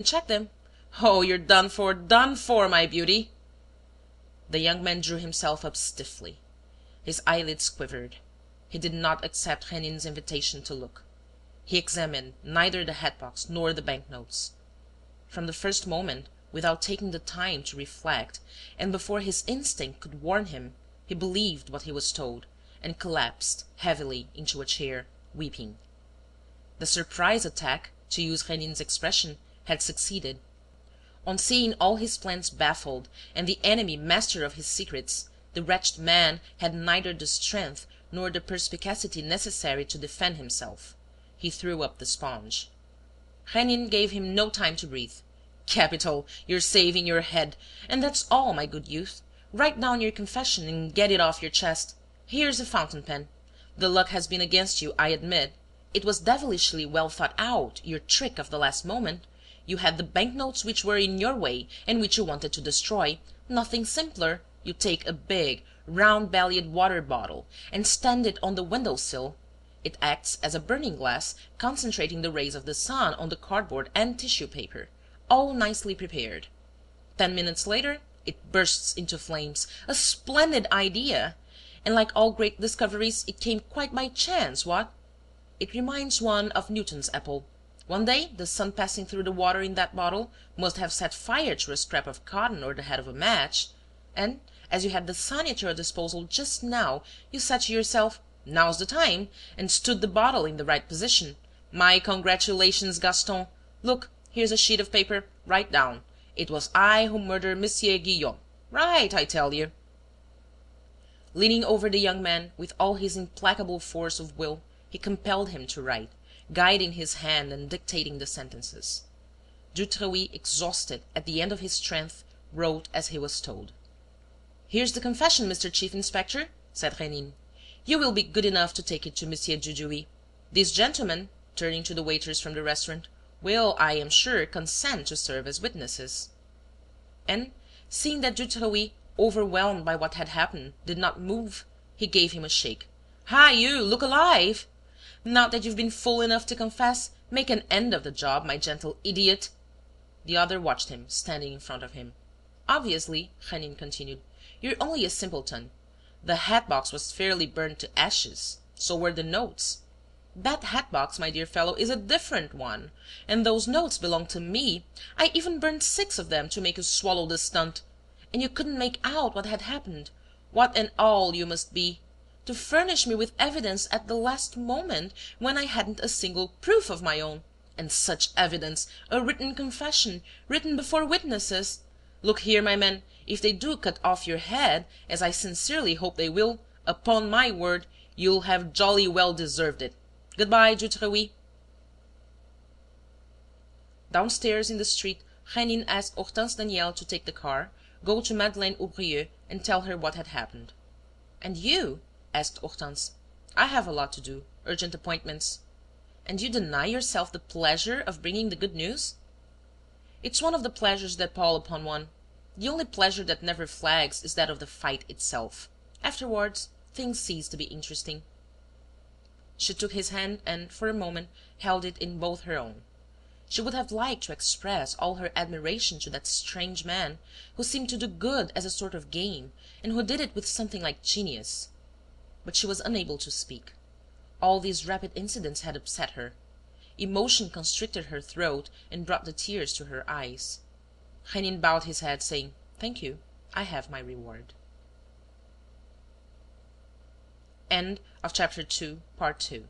check them. Oh, you're done for, my beauty!" The young man drew himself up stiffly. His eyelids quivered. He did not accept Rénine's invitation to look. He examined neither the hat-box nor the bank-notes. From the first moment, without taking the time to reflect, and before his instinct could warn him, he believed what he was told, and collapsed heavily into a chair, weeping. The surprise attack, to use Rénine's expression, had succeeded. On seeing all his plans baffled and the enemy master of his secrets, the wretched man had neither the strength nor the perspicacity necessary to defend himself. He threw up the sponge. Rénine gave him no time to breathe. "Capital! You're saving your head. And that's all, my good youth. Write down your confession and get it off your chest. Here's a fountain pen. The luck has been against you, I admit. It was devilishly well thought out, your trick of the last moment. You had the banknotes which were in your way and which you wanted to destroy. Nothing simpler. You take a big, round-bellied water bottle and stand it on the window-sill. It acts as a burning glass, concentrating the rays of the sun on the cardboard and tissue paper, all nicely prepared. 10 minutes later, it bursts into flames. A splendid idea! And like all great discoveries, it came quite by chance, what? It reminds one of Newton's apple. One day, the sun passing through the water in that bottle must have set fire to a scrap of cotton or the head of a match. And, as you had the sun at your disposal just now, you said to yourself, 'Now's the time,' and stood the bottle in the right position. My congratulations, Gaston. Look, here's a sheet of paper. Write down, 'It was I who murdered Monsieur Guillaume.' Write, I tell you." Leaning over the young man with all his implacable force of will, he compelled him to write, guiding his hand and dictating the sentences. Dutreui, exhausted, at the end of his strength, wrote as he was told. "Here's the confession, Mr. Chief Inspector," said Rénine. "You will be good enough to take it to Monsieur Dudouis. These gentlemen," turning to the waiters from the restaurant, "will, I am sure, consent to serve as witnesses." And, seeing that Dutreui, overwhelmed by what had happened, did not move, he gave him a shake. "Hi, you, look alive! Now that you've been fool enough to confess, make an end of the job, my gentle idiot." The other watched him, standing in front of him. "Obviously," Rénine continued, "you're only a simpleton. The hat-box was fairly burned to ashes. So were the notes. That hat-box, my dear fellow, is a different one. And those notes belong to me. I even burned 6 of them to make you swallow the stunt. And you couldn't make out what had happened. What an awl you must be! To furnish me with evidence at the last moment, when I hadn't a single proof of my own. And such evidence! A written confession, written before witnesses! Look here, my man, if they do cut off your head, as I sincerely hope they will, upon my word, you'll have jolly well deserved it. Good-bye, Dutreui." Downstairs in the street, Rénine asked Hortense Daniel to take the car, go to Madeleine Aubrieux and tell her what had happened. "And you?" asked Hortense. "I have a lot to do, urgent appointments." "And you deny yourself the pleasure of bringing the good news?" "It's one of the pleasures that pall upon one. The only pleasure that never flags is that of the fight itself. Afterwards, things cease to be interesting." She took his hand and, for a moment, held it in both her own. She would have liked to express all her admiration to that strange man, who seemed to do good as a sort of game, and who did it with something like genius. But she was unable to speak. All these rapid incidents had upset her. Emotion constricted her throat and brought the tears to her eyes. Rénine bowed his head, saying, "Thank you, I have my reward." End of chapter 2, part 2.